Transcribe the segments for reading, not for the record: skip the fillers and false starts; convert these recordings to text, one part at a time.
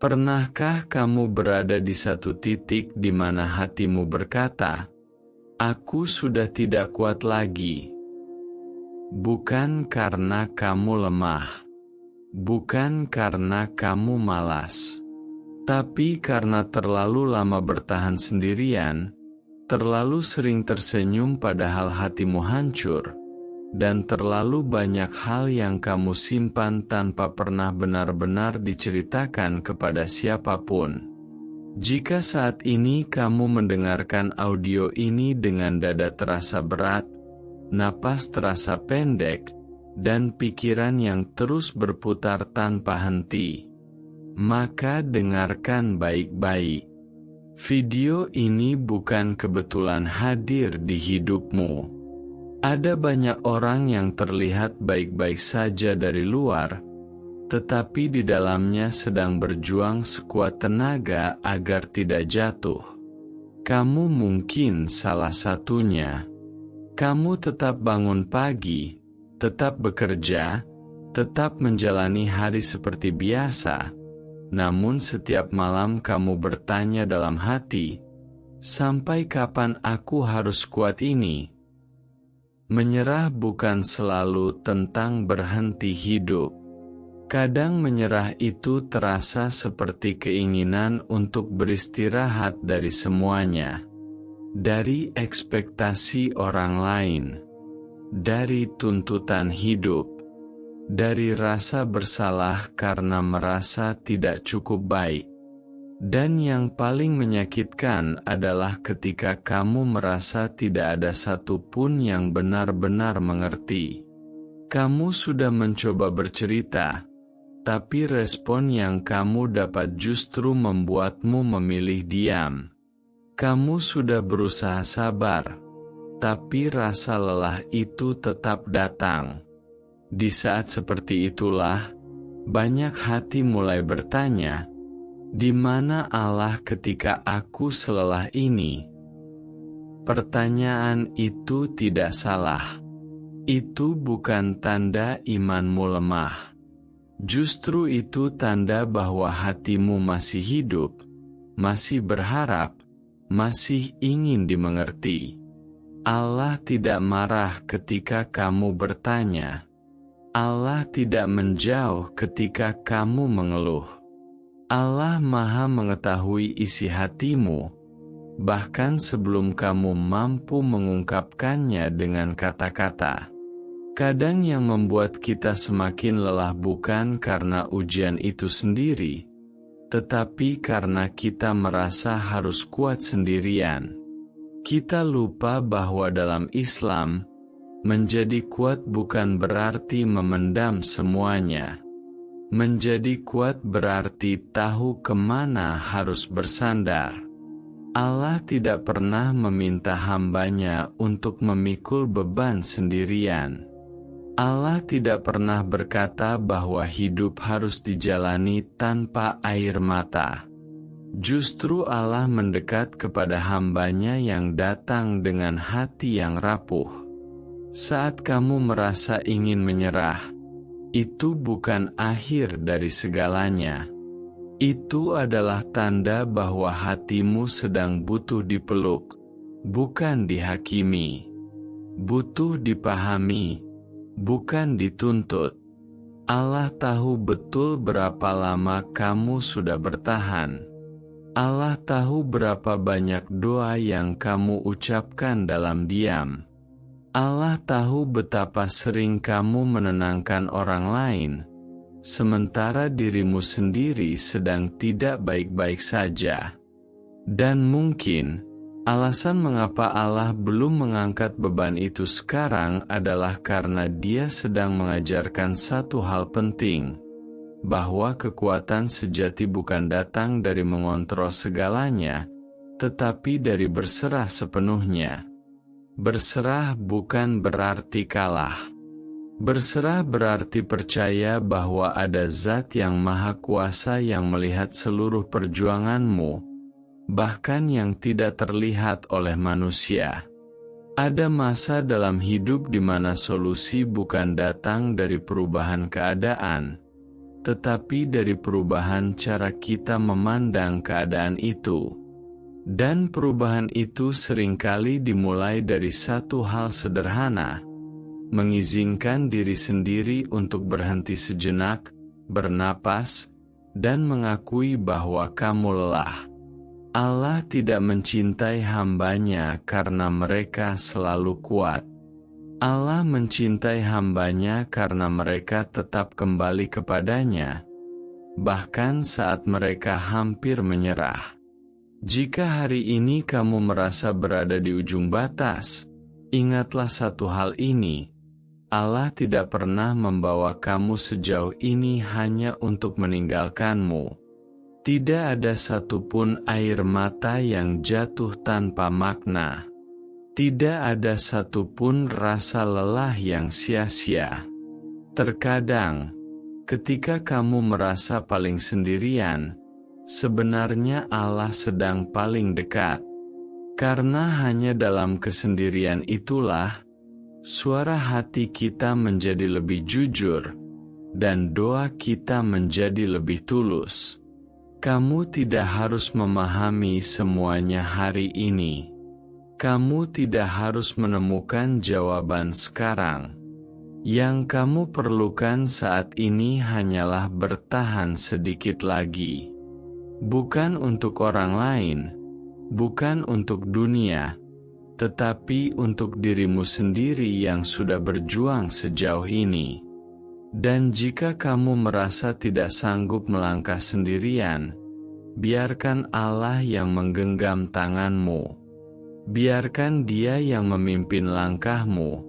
Pernahkah kamu berada di satu titik di mana hatimu berkata, "Aku sudah tidak kuat lagi"? Bukan karena kamu lemah, bukan karena kamu malas, tapi karena terlalu lama bertahan sendirian, terlalu sering tersenyum padahal hatimu hancur, dan terlalu banyak hal yang kamu simpan tanpa pernah benar-benar diceritakan kepada siapapun. Jika saat ini kamu mendengarkan audio ini dengan dada terasa berat, napas terasa pendek, dan pikiran yang terus berputar tanpa henti, maka dengarkan baik-baik. Video ini bukan kebetulan hadir di hidupmu. Ada banyak orang yang terlihat baik-baik saja dari luar, tetapi di dalamnya sedang berjuang sekuat tenaga agar tidak jatuh. Kamu mungkin salah satunya. Kamu tetap bangun pagi, tetap bekerja, tetap menjalani hari seperti biasa, namun setiap malam kamu bertanya dalam hati, "Sampai kapan aku harus kuat ini?" Menyerah bukan selalu tentang berhenti hidup. Kadang menyerah itu terasa seperti keinginan untuk beristirahat dari semuanya. Dari ekspektasi orang lain, dari tuntutan hidup, dari rasa bersalah karena merasa tidak cukup baik. Dan yang paling menyakitkan adalah ketika kamu merasa tidak ada satupun yang benar-benar mengerti. Kamu sudah mencoba bercerita, tapi respon yang kamu dapat justru membuatmu memilih diam. Kamu sudah berusaha sabar, tapi rasa lelah itu tetap datang. Di saat seperti itulah, banyak hati mulai bertanya, "Di mana Allah ketika aku selelah ini?" Pertanyaan itu tidak salah. Itu bukan tanda imanmu lemah. Justru itu tanda bahwa hatimu masih hidup, masih berharap, masih ingin dimengerti. Allah tidak marah ketika kamu bertanya. Allah tidak menjauh ketika kamu mengeluh. Allah Maha mengetahui isi hatimu, bahkan sebelum kamu mampu mengungkapkannya dengan kata-kata. Kadang yang membuat kita semakin lelah bukan karena ujian itu sendiri, tetapi karena kita merasa harus kuat sendirian. Kita lupa bahwa dalam Islam, menjadi kuat bukan berarti memendam semuanya. Menjadi kuat berarti tahu kemana harus bersandar. Allah tidak pernah meminta hambanya untuk memikul beban sendirian. Allah tidak pernah berkata bahwa hidup harus dijalani tanpa air mata. Justru Allah mendekat kepada hambanya yang datang dengan hati yang rapuh. Saat kamu merasa ingin menyerah, itu bukan akhir dari segalanya. Itu adalah tanda bahwa hatimu sedang butuh dipeluk, bukan dihakimi. Butuh dipahami, bukan dituntut. Allah tahu betul berapa lama kamu sudah bertahan. Allah tahu berapa banyak doa yang kamu ucapkan dalam diam. Allah tahu betapa sering kamu menenangkan orang lain, sementara dirimu sendiri sedang tidak baik-baik saja. Dan mungkin, alasan mengapa Allah belum mengangkat beban itu sekarang adalah karena Dia sedang mengajarkan satu hal penting, bahwa kekuatan sejati bukan datang dari mengontrol segalanya, tetapi dari berserah sepenuhnya. Berserah bukan berarti kalah. Berserah berarti percaya bahwa ada Zat yang Maha Kuasa yang melihat seluruh perjuanganmu, bahkan yang tidak terlihat oleh manusia. Ada masa dalam hidup di mana solusi bukan datang dari perubahan keadaan, tetapi dari perubahan cara kita memandang keadaan itu. Dan perubahan itu seringkali dimulai dari satu hal sederhana, mengizinkan diri sendiri untuk berhenti sejenak, bernapas, dan mengakui bahwa kamu lelah. Allah tidak mencintai hamba-Nya karena mereka selalu kuat. Allah mencintai hamba-Nya karena mereka tetap kembali kepada-Nya, bahkan saat mereka hampir menyerah. Jika hari ini kamu merasa berada di ujung batas, ingatlah satu hal ini: Allah tidak pernah membawa kamu sejauh ini hanya untuk meninggalkanmu. Tidak ada satupun air mata yang jatuh tanpa makna. Tidak ada satupun rasa lelah yang sia-sia. Terkadang, ketika kamu merasa paling sendirian, sebenarnya Allah sedang paling dekat. Karena hanya dalam kesendirian itulah, suara hati kita menjadi lebih jujur, dan doa kita menjadi lebih tulus. Kamu tidak harus memahami semuanya hari ini. Kamu tidak harus menemukan jawaban sekarang. Yang kamu perlukan saat ini hanyalah bertahan sedikit lagi. Bukan untuk orang lain, bukan untuk dunia, tetapi untuk dirimu sendiri yang sudah berjuang sejauh ini. Dan jika kamu merasa tidak sanggup melangkah sendirian, biarkan Allah yang menggenggam tanganmu. Biarkan Dia yang memimpin langkahmu,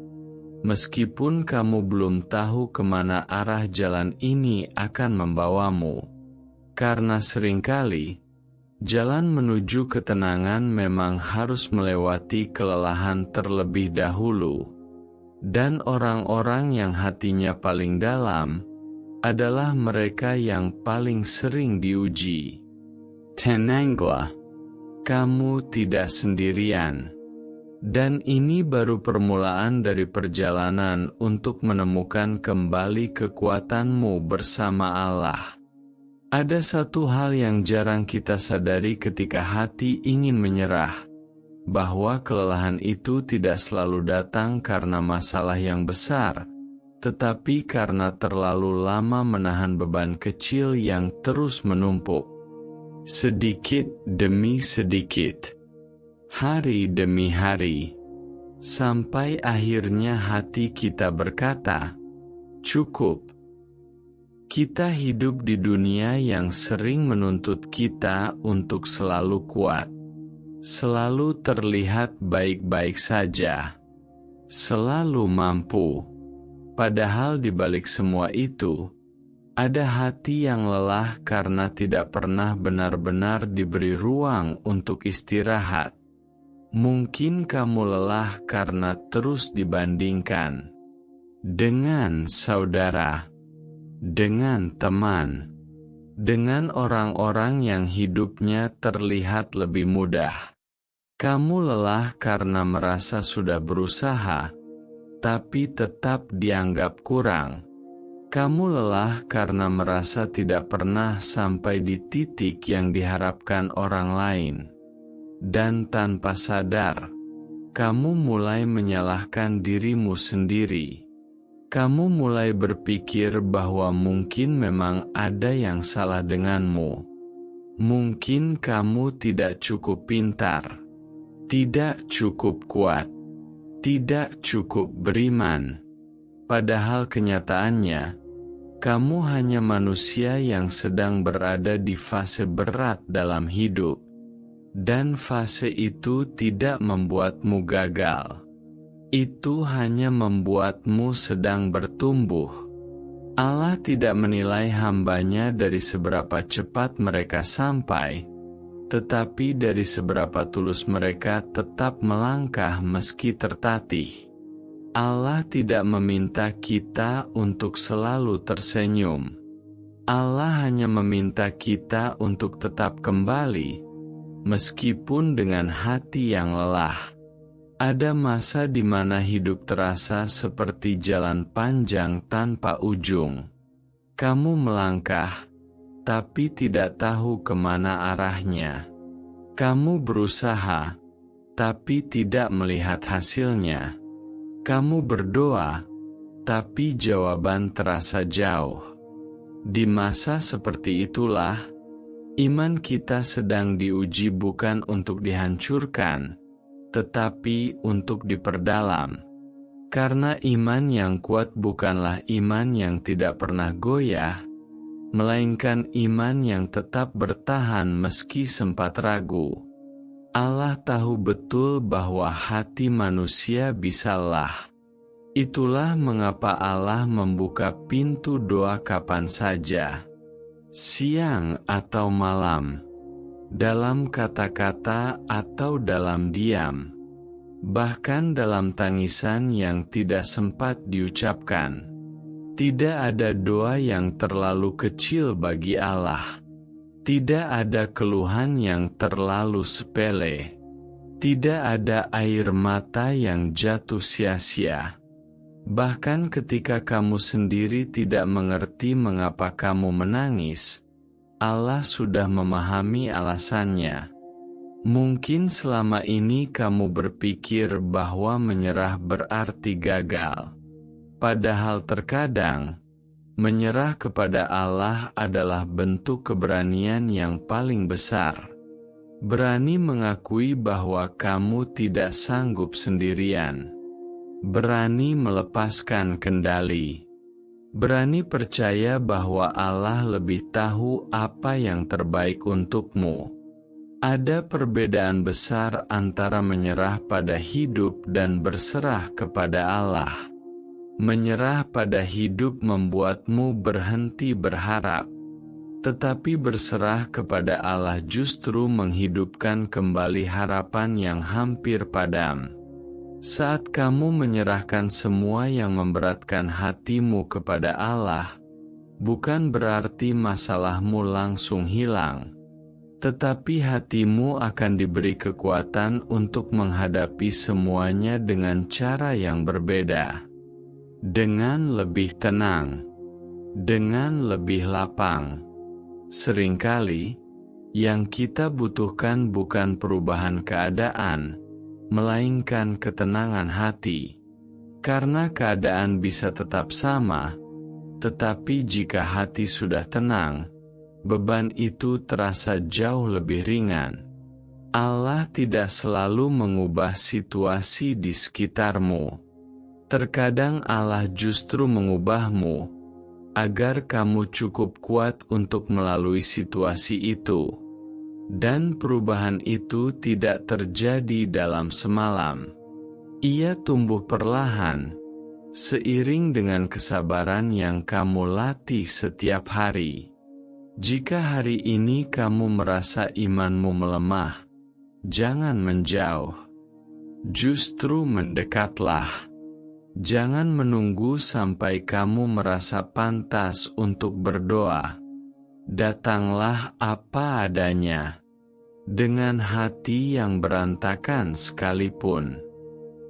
meskipun kamu belum tahu kemana arah jalan ini akan membawamu. Karena seringkali, jalan menuju ketenangan memang harus melewati kelelahan terlebih dahulu. Dan orang-orang yang hatinya paling dalam, adalah mereka yang paling sering diuji. Tenanglah. Kamu tidak sendirian. Dan ini baru permulaan dari perjalanan untuk menemukan kembali kekuatanmu bersama Allah. Ada satu hal yang jarang kita sadari ketika hati ingin menyerah, bahwa kelelahan itu tidak selalu datang karena masalah yang besar, tetapi karena terlalu lama menahan beban kecil yang terus menumpuk. Sedikit demi sedikit, hari demi hari, sampai akhirnya hati kita berkata, "Cukup." Kita hidup di dunia yang sering menuntut kita untuk selalu kuat, selalu terlihat baik-baik saja, selalu mampu. Padahal di balik semua itu, ada hati yang lelah karena tidak pernah benar-benar diberi ruang untuk istirahat. Mungkin kamu lelah karena terus dibandingkan dengan saudara, dengan teman, dengan orang-orang yang hidupnya terlihat lebih mudah. Kamu lelah karena merasa sudah berusaha, tapi tetap dianggap kurang. Kamu lelah karena merasa tidak pernah sampai di titik yang diharapkan orang lain. Dan tanpa sadar, kamu mulai menyalahkan dirimu sendiri. Kamu mulai berpikir bahwa mungkin memang ada yang salah denganmu. Mungkin kamu tidak cukup pintar, tidak cukup kuat, tidak cukup beriman. Padahal kenyataannya, kamu hanya manusia yang sedang berada di fase berat dalam hidup, dan fase itu tidak membuatmu gagal. Itu hanya membuatmu sedang bertumbuh. Allah tidak menilai hamba-Nya dari seberapa cepat mereka sampai, tetapi dari seberapa tulus mereka tetap melangkah meski tertatih. Allah tidak meminta kita untuk selalu tersenyum. Allah hanya meminta kita untuk tetap kembali, meskipun dengan hati yang lelah. Ada masa di mana hidup terasa seperti jalan panjang tanpa ujung. Kamu melangkah, tapi tidak tahu kemana arahnya. Kamu berusaha, tapi tidak melihat hasilnya. Kamu berdoa, tapi jawaban terasa jauh. Di masa seperti itulah, iman kita sedang diuji bukan untuk dihancurkan, tetapi untuk diperdalam. Karena iman yang kuat bukanlah iman yang tidak pernah goyah, melainkan iman yang tetap bertahan meski sempat ragu. Allah tahu betul bahwa hati manusia bisa lelah. Itulah mengapa Allah membuka pintu doa kapan saja, siang atau malam, dalam kata-kata atau dalam diam, bahkan dalam tangisan yang tidak sempat diucapkan. Tidak ada doa yang terlalu kecil bagi Allah. Tidak ada keluhan yang terlalu sepele. Tidak ada air mata yang jatuh sia-sia. Bahkan ketika kamu sendiri tidak mengerti mengapa kamu menangis, Allah sudah memahami alasannya. Mungkin selama ini kamu berpikir bahwa menyerah berarti gagal. Padahal terkadang, menyerah kepada Allah adalah bentuk keberanian yang paling besar. Berani mengakui bahwa kamu tidak sanggup sendirian. Berani melepaskan kendali. Berani percaya bahwa Allah lebih tahu apa yang terbaik untukmu. Ada perbedaan besar antara menyerah pada hidup dan berserah kepada Allah. Menyerah pada hidup membuatmu berhenti berharap, tetapi berserah kepada Allah justru menghidupkan kembali harapan yang hampir padam. Saat kamu menyerahkan semua yang memberatkan hatimu kepada Allah, bukan berarti masalahmu langsung hilang, tetapi hatimu akan diberi kekuatan untuk menghadapi semuanya dengan cara yang berbeda. Dengan lebih tenang, dengan lebih lapang. Seringkali, yang kita butuhkan bukan perubahan keadaan, melainkan ketenangan hati. Karena keadaan bisa tetap sama, tetapi jika hati sudah tenang, beban itu terasa jauh lebih ringan. Allah tidak selalu mengubah situasi di sekitarmu. Terkadang Allah justru mengubahmu, agar kamu cukup kuat untuk melalui situasi itu. Dan perubahan itu tidak terjadi dalam semalam. Ia tumbuh perlahan, seiring dengan kesabaran yang kamu latih setiap hari. Jika hari ini kamu merasa imanmu melemah, jangan menjauh. Justru mendekatlah. Jangan menunggu sampai kamu merasa pantas untuk berdoa. Datanglah apa adanya, dengan hati yang berantakan sekalipun.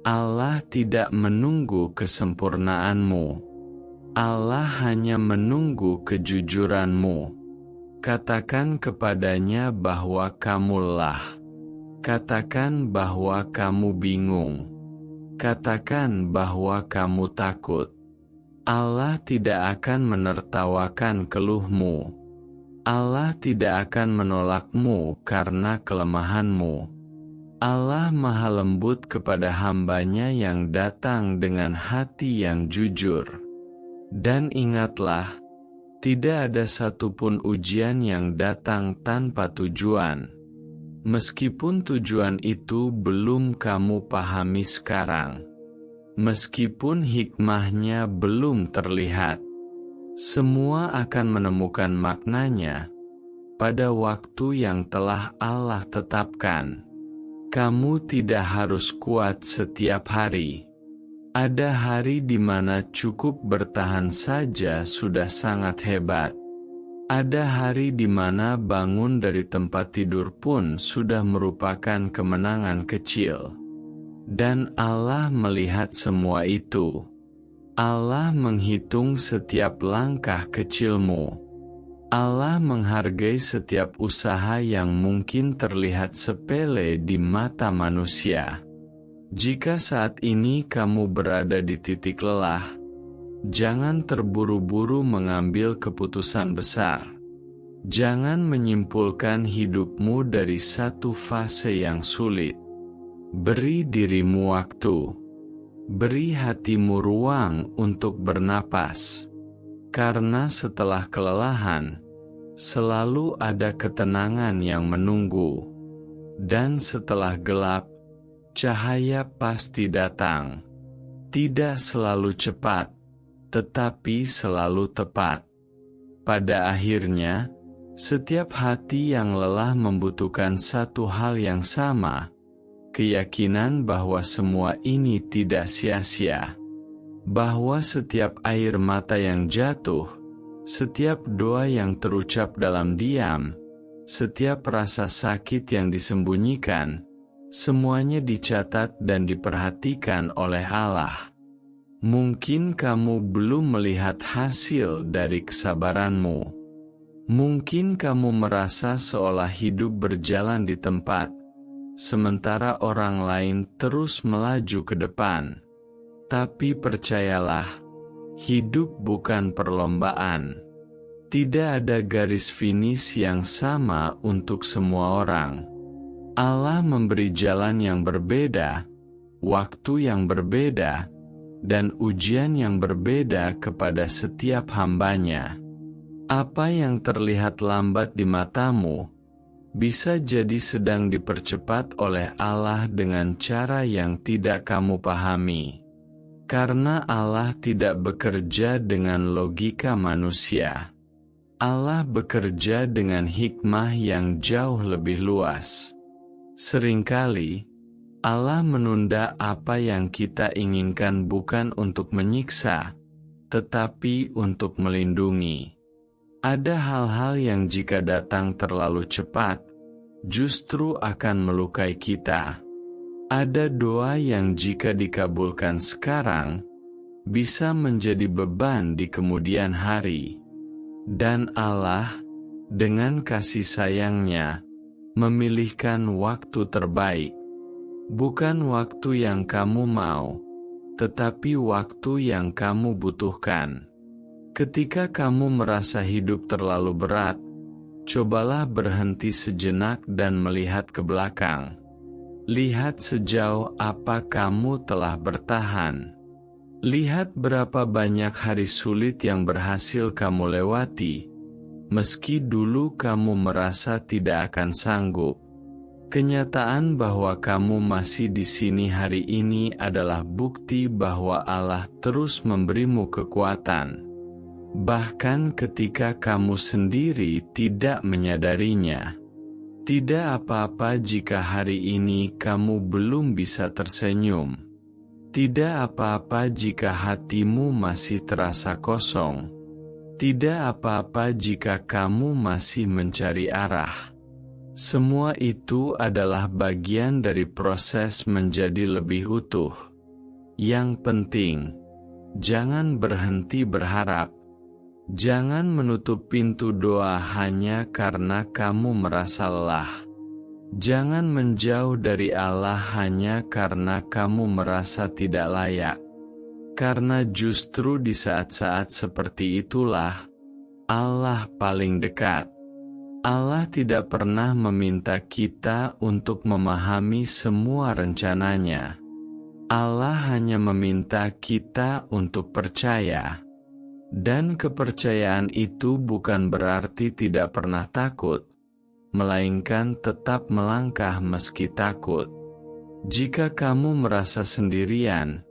Allah tidak menunggu kesempurnaanmu. Allah hanya menunggu kejujuranmu. Katakan kepadanya bahwa kamu lelah. Katakan bahwa kamu bingung. Katakan bahwa kamu takut. Allah tidak akan menertawakan keluhmu. Allah tidak akan menolakmu karena kelemahanmu. Allah Maha Lembut kepada hamba-Nya yang datang dengan hati yang jujur. Dan ingatlah, tidak ada satupun ujian yang datang tanpa tujuan. Meskipun tujuan itu belum kamu pahami sekarang, meskipun hikmahnya belum terlihat, semua akan menemukan maknanya pada waktu yang telah Allah tetapkan. Kamu tidak harus kuat setiap hari. Ada hari di mana cukup bertahan saja sudah sangat hebat. Ada hari di mana bangun dari tempat tidur pun sudah merupakan kemenangan kecil. Dan Allah melihat semua itu. Allah menghitung setiap langkah kecilmu. Allah menghargai setiap usaha yang mungkin terlihat sepele di mata manusia. Jika saat ini kamu berada di titik lelah, jangan terburu-buru mengambil keputusan besar. Jangan menyimpulkan hidupmu dari satu fase yang sulit. Beri dirimu waktu. Beri hatimu ruang untuk bernapas. Karena setelah kelelahan, selalu ada ketenangan yang menunggu. Dan setelah gelap, cahaya pasti datang. Tidak selalu cepat, tetapi selalu tepat. Pada akhirnya, setiap hati yang lelah membutuhkan satu hal yang sama, keyakinan bahwa semua ini tidak sia-sia. Bahwa setiap air mata yang jatuh, setiap doa yang terucap dalam diam, setiap rasa sakit yang disembunyikan, semuanya dicatat dan diperhatikan oleh Allah. Mungkin kamu belum melihat hasil dari kesabaranmu. Mungkin kamu merasa seolah hidup berjalan di tempat, sementara orang lain terus melaju ke depan. Tapi percayalah, hidup bukan perlombaan. Tidak ada garis finish yang sama untuk semua orang. Allah memberi jalan yang berbeda, waktu yang berbeda, dan ujian yang berbeda kepada setiap hambanya. Apa yang terlihat lambat di matamu, bisa jadi sedang dipercepat oleh Allah dengan cara yang tidak kamu pahami. Karena Allah tidak bekerja dengan logika manusia. Allah bekerja dengan hikmah yang jauh lebih luas. Seringkali, Allah menunda apa yang kita inginkan bukan untuk menyiksa, tetapi untuk melindungi. Ada hal-hal yang jika datang terlalu cepat, justru akan melukai kita. Ada doa yang jika dikabulkan sekarang, bisa menjadi beban di kemudian hari. Dan Allah, dengan kasih sayangnya, memilihkan waktu terbaik. Bukan waktu yang kamu mau, tetapi waktu yang kamu butuhkan. Ketika kamu merasa hidup terlalu berat, cobalah berhenti sejenak dan melihat ke belakang. Lihat sejauh apa kamu telah bertahan. Lihat berapa banyak hari sulit yang berhasil kamu lewati, meski dulu kamu merasa tidak akan sanggup. Kenyataan bahwa kamu masih di sini hari ini adalah bukti bahwa Allah terus memberimu kekuatan. Bahkan ketika kamu sendiri tidak menyadarinya. Tidak apa-apa jika hari ini kamu belum bisa tersenyum. Tidak apa-apa jika hatimu masih terasa kosong. Tidak apa-apa jika kamu masih mencari arah. Semua itu adalah bagian dari proses menjadi lebih utuh. Yang penting, jangan berhenti berharap. Jangan menutup pintu doa hanya karena kamu merasa lelah. Jangan menjauh dari Allah hanya karena kamu merasa tidak layak. Karena justru di saat-saat seperti itulah, Allah paling dekat. Allah tidak pernah meminta kita untuk memahami semua rencananya. Allah hanya meminta kita untuk percaya. Dan kepercayaan itu bukan berarti tidak pernah takut, melainkan tetap melangkah meski takut. Jika kamu merasa sendirian,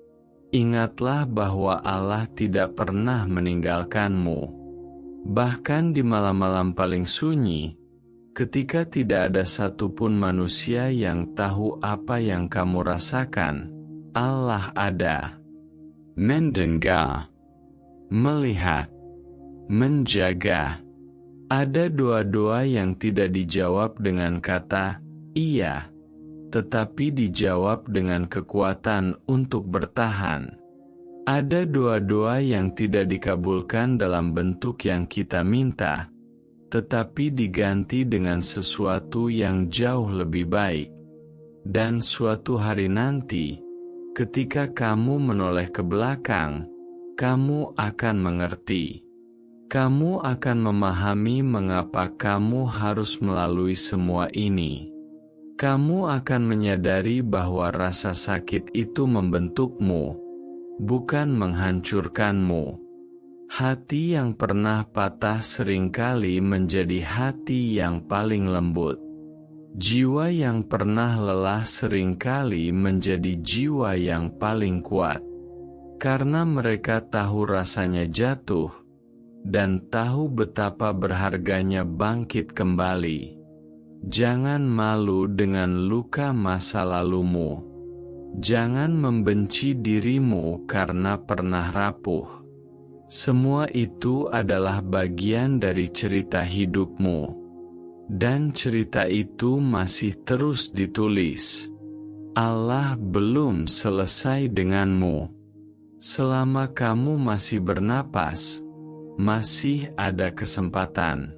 ingatlah bahwa Allah tidak pernah meninggalkanmu. Bahkan di malam-malam paling sunyi, ketika tidak ada satupun manusia yang tahu apa yang kamu rasakan, Allah ada. Mendengar, melihat, menjaga. Ada doa-doa yang tidak dijawab dengan kata iya, tetapi dijawab dengan kekuatan untuk bertahan. Ada doa-doa yang tidak dikabulkan dalam bentuk yang kita minta, tetapi diganti dengan sesuatu yang jauh lebih baik. Dan suatu hari nanti, ketika kamu menoleh ke belakang, kamu akan mengerti. Kamu akan memahami mengapa kamu harus melalui semua ini. Kamu akan menyadari bahwa rasa sakit itu membentukmu, bukan menghancurkanmu. Hati yang pernah patah seringkali menjadi hati yang paling lembut. Jiwa yang pernah lelah seringkali menjadi jiwa yang paling kuat. Karena mereka tahu rasanya jatuh, dan tahu betapa berharganya bangkit kembali. Jangan malu dengan luka masa lalumu. Jangan membenci dirimu karena pernah rapuh. Semua itu adalah bagian dari cerita hidupmu. Dan cerita itu masih terus ditulis. Allah belum selesai denganmu. Selama kamu masih bernapas, masih ada kesempatan.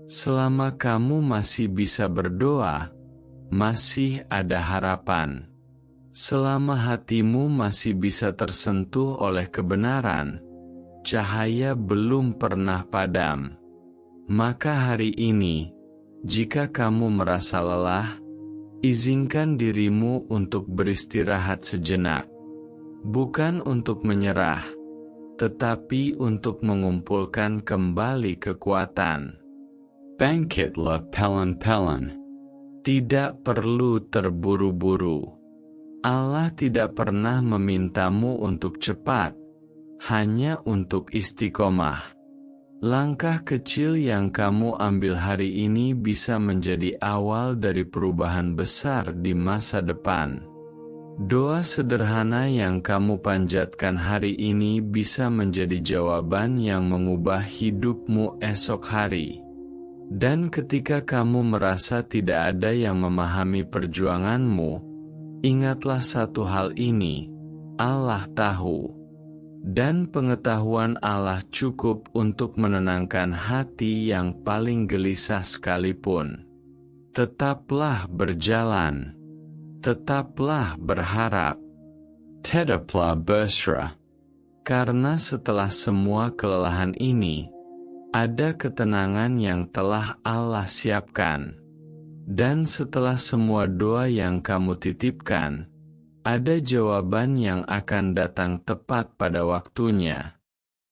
Selama kamu masih bisa berdoa, masih ada harapan. Selama hatimu masih bisa tersentuh oleh kebenaran, cahaya belum pernah padam. Maka hari ini, jika kamu merasa lelah, izinkan dirimu untuk beristirahat sejenak. Bukan untuk menyerah, tetapi untuk mengumpulkan kembali kekuatan. Bangkitlah pelan-pelan. Tidak perlu terburu-buru. Allah tidak pernah memintamu untuk cepat, hanya untuk istiqomah. Langkah kecil yang kamu ambil hari ini bisa menjadi awal dari perubahan besar di masa depan. Doa sederhana yang kamu panjatkan hari ini bisa menjadi jawaban yang mengubah hidupmu esok hari. Dan ketika kamu merasa tidak ada yang memahami perjuanganmu, ingatlah satu hal ini: Allah tahu. Dan pengetahuan Allah cukup untuk menenangkan hati yang paling gelisah sekalipun. Tetaplah berjalan. Tetaplah berharap. Tetaplah berserah. Karena setelah semua kelelahan ini, ada ketenangan yang telah Allah siapkan. Dan setelah semua doa yang kamu titipkan, ada jawaban yang akan datang tepat pada waktunya.